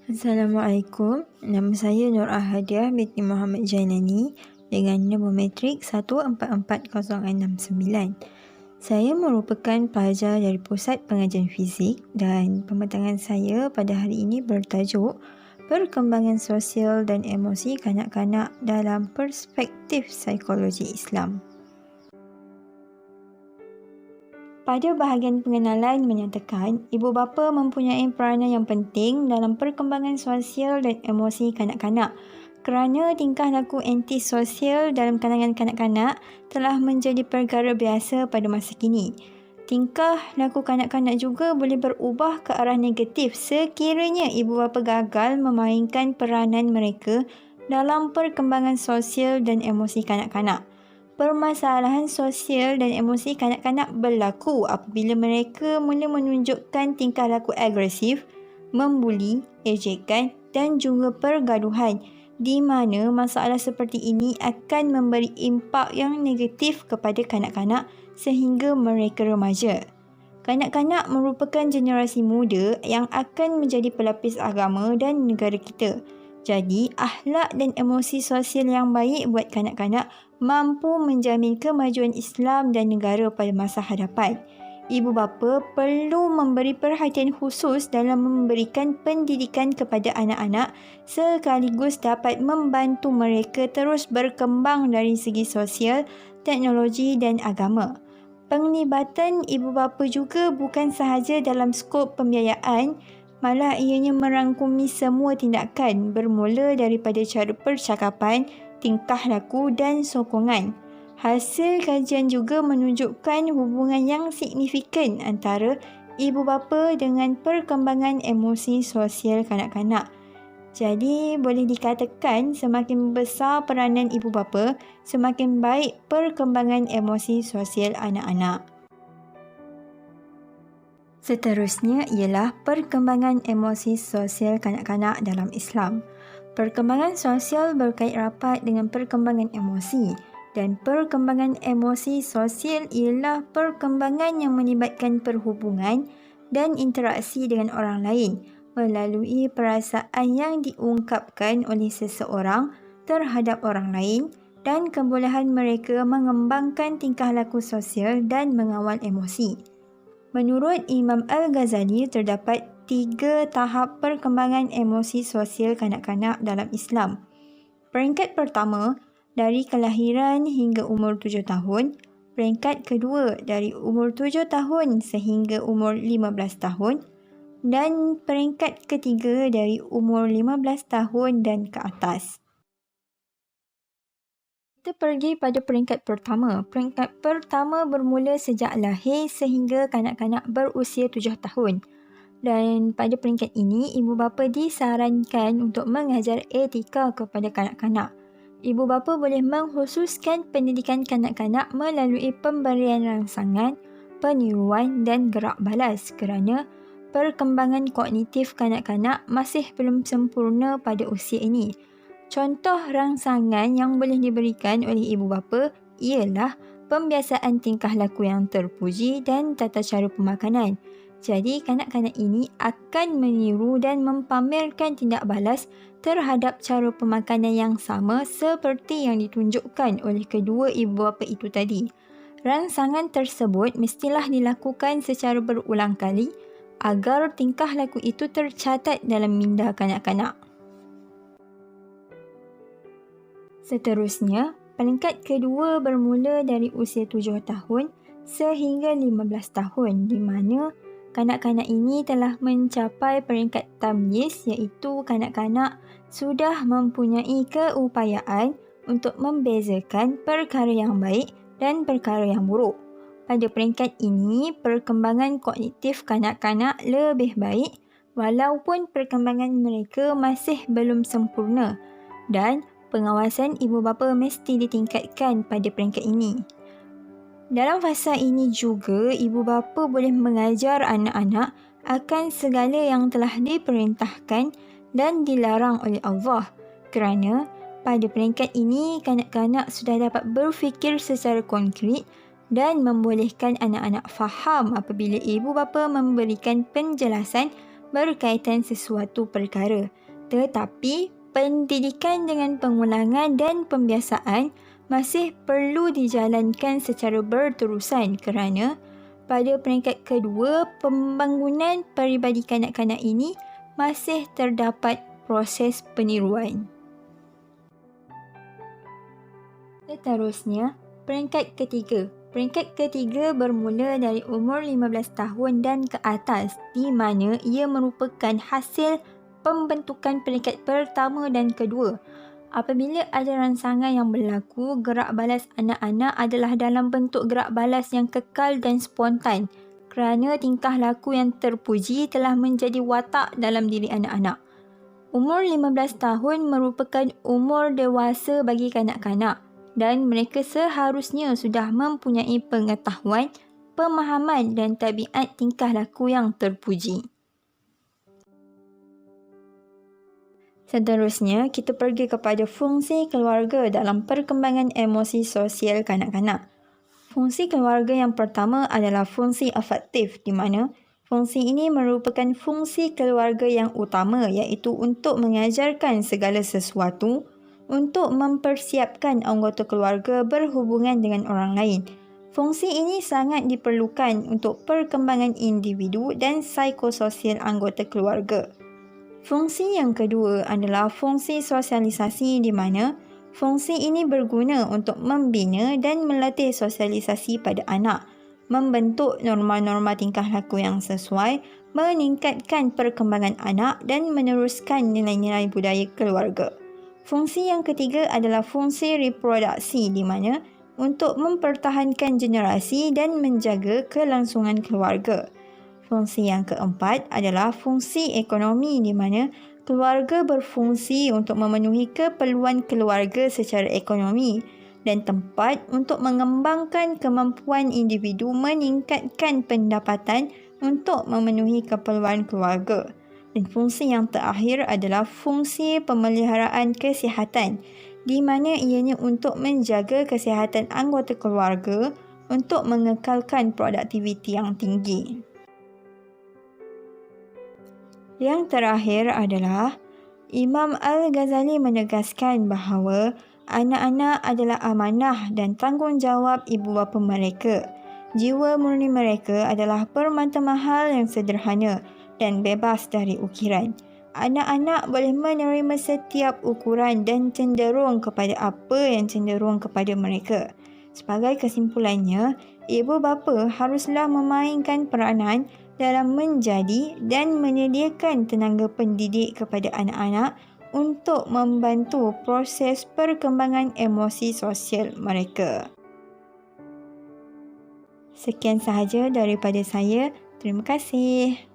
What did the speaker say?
Assalamualaikum, nama saya Nur Ahadiah binti Muhammad Jailani dengan nombor matrik 144069. Saya merupakan pelajar dari Pusat Pengajian Fizik dan pembentangan saya pada hari ini bertajuk Perkembangan Sosial dan Emosi Kanak-kanak dalam Perspektif Psikologi Islam. Pada bahagian pengenalan menyatakan, ibu bapa mempunyai peranan yang penting dalam perkembangan sosial dan emosi kanak-kanak kerana tingkah laku antisosial dalam kalangan kanak-kanak telah menjadi perkara biasa pada masa kini. Tingkah laku kanak-kanak juga boleh berubah ke arah negatif sekiranya ibu bapa gagal memainkan peranan mereka dalam perkembangan sosial dan emosi kanak-kanak. Permasalahan sosial dan emosi kanak-kanak berlaku apabila mereka mula menunjukkan tingkah laku agresif, membuli, ejekan dan juga pergaduhan di mana masalah seperti ini akan memberi impak yang negatif kepada kanak-kanak sehingga mereka remaja. Kanak-kanak merupakan generasi muda yang akan menjadi pelapis agama dan negara kita. Jadi, akhlak dan emosi sosial yang baik buat kanak-kanak mampu menjamin kemajuan Islam dan negara pada masa hadapan. Ibu bapa perlu memberi perhatian khusus dalam memberikan pendidikan kepada anak-anak sekaligus dapat membantu mereka terus berkembang dari segi sosial, teknologi dan agama. Penglibatan ibu bapa juga bukan sahaja dalam skop pembiayaan, malah ianya merangkumi semua tindakan bermula daripada cara percakapan, tingkah laku dan sokongan. Hasil kajian juga menunjukkan hubungan yang signifikan antara ibu bapa dengan perkembangan emosi sosial kanak-kanak. Jadi boleh dikatakan semakin besar peranan ibu bapa, semakin baik perkembangan emosi sosial anak-anak. Seterusnya ialah perkembangan emosi sosial kanak-kanak dalam Islam. Perkembangan sosial berkait rapat dengan perkembangan emosi dan perkembangan emosi sosial ialah perkembangan yang melibatkan perhubungan dan interaksi dengan orang lain melalui perasaan yang diungkapkan oleh seseorang terhadap orang lain dan kebolehan mereka mengembangkan tingkah laku sosial dan mengawal emosi. Menurut Imam Al-Ghazali, terdapat 3 tahap perkembangan emosi sosial kanak-kanak dalam Islam. Peringkat pertama, dari kelahiran hingga umur 7 tahun. Peringkat kedua, dari umur 7 tahun sehingga umur 15 tahun. Dan peringkat ketiga, dari umur 15 tahun dan ke atas. Kita pergi pada peringkat pertama. Peringkat pertama bermula sejak lahir sehingga kanak-kanak berusia 7 tahun. Dan pada peringkat ini, ibu bapa disarankan untuk mengajar etika kepada kanak-kanak. Ibu bapa boleh mengkhususkan pendidikan kanak-kanak melalui pemberian rangsangan, peniruan dan gerak balas kerana perkembangan kognitif kanak-kanak masih belum sempurna pada usia ini. Contoh rangsangan yang boleh diberikan oleh ibu bapa ialah pembiasaan tingkah laku yang terpuji dan tata cara pemakanan. Jadi, kanak-kanak ini akan meniru dan mempamerkan tindak balas terhadap cara pemakanan yang sama seperti yang ditunjukkan oleh kedua ibu bapa itu tadi. Rangsangan tersebut mestilah dilakukan secara berulang kali agar tingkah laku itu tercatat dalam minda kanak-kanak. Seterusnya, peringkat kedua bermula dari usia 7 tahun sehingga 15 tahun di mana kanak-kanak ini telah mencapai peringkat tamyiz iaitu kanak-kanak sudah mempunyai keupayaan untuk membezakan perkara yang baik dan perkara yang buruk. Pada peringkat ini, perkembangan kognitif kanak-kanak lebih baik walaupun perkembangan mereka masih belum sempurna dan pengawasan ibu bapa mesti ditingkatkan pada peringkat ini. Dalam fasa ini juga, ibu bapa boleh mengajar anak-anak akan segala yang telah diperintahkan dan dilarang oleh Allah kerana pada peringkat ini, kanak-kanak sudah dapat berfikir secara konkret dan membolehkan anak-anak faham apabila ibu bapa memberikan penjelasan berkaitan sesuatu perkara. Tetapi, pendidikan dengan pengulangan dan pembiasaan masih perlu dijalankan secara berterusan kerana pada peringkat kedua, pembangunan peribadi kanak-kanak ini masih terdapat proses peniruan. Seterusnya, peringkat ketiga. Peringkat ketiga bermula dari umur 15 tahun dan ke atas, di mana ia merupakan hasil pembentukan peringkat pertama dan kedua. Apabila ada rangsangan yang berlaku, gerak balas anak-anak adalah dalam bentuk gerak balas yang kekal dan spontan kerana tingkah laku yang terpuji telah menjadi watak dalam diri anak-anak. Umur 15 tahun merupakan umur dewasa bagi kanak-kanak dan mereka seharusnya sudah mempunyai pengetahuan, pemahaman dan tabiat tingkah laku yang terpuji. Seterusnya, kita pergi kepada fungsi keluarga dalam perkembangan emosi sosial kanak-kanak. Fungsi keluarga yang pertama adalah fungsi afektif, di mana fungsi ini merupakan fungsi keluarga yang utama iaitu untuk mengajarkan segala sesuatu untuk mempersiapkan anggota keluarga berhubungan dengan orang lain. Fungsi ini sangat diperlukan untuk perkembangan individu dan psikososial anggota keluarga. Fungsi yang kedua adalah fungsi sosialisasi di mana fungsi ini berguna untuk membina dan melatih sosialisasi pada anak, membentuk norma-norma tingkah laku yang sesuai, meningkatkan perkembangan anak dan meneruskan nilai-nilai budaya keluarga. Fungsi yang ketiga adalah fungsi reproduksi di mana untuk mempertahankan generasi dan menjaga kelangsungan keluarga. Fungsi yang keempat adalah fungsi ekonomi di mana keluarga berfungsi untuk memenuhi keperluan keluarga secara ekonomi dan tempat untuk mengembangkan kemampuan individu meningkatkan pendapatan untuk memenuhi keperluan keluarga. Dan fungsi yang terakhir adalah fungsi pemeliharaan kesihatan di mana ianya untuk menjaga kesihatan anggota keluarga untuk mengekalkan produktiviti yang tinggi. Yang terakhir adalah Imam Al-Ghazali menegaskan bahawa anak-anak adalah amanah dan tanggungjawab ibu bapa mereka. Jiwa murni mereka adalah permata mahal yang sederhana dan bebas dari ukiran. Anak-anak boleh menerima setiap ukuran dan cenderung kepada apa yang cenderung kepada mereka. Sebagai kesimpulannya, ibu bapa haruslah memainkan peranan dalam menjadi dan menyediakan tenaga pendidik kepada anak-anak untuk membantu proses perkembangan emosi sosial mereka. Sekian sahaja daripada saya. Terima kasih.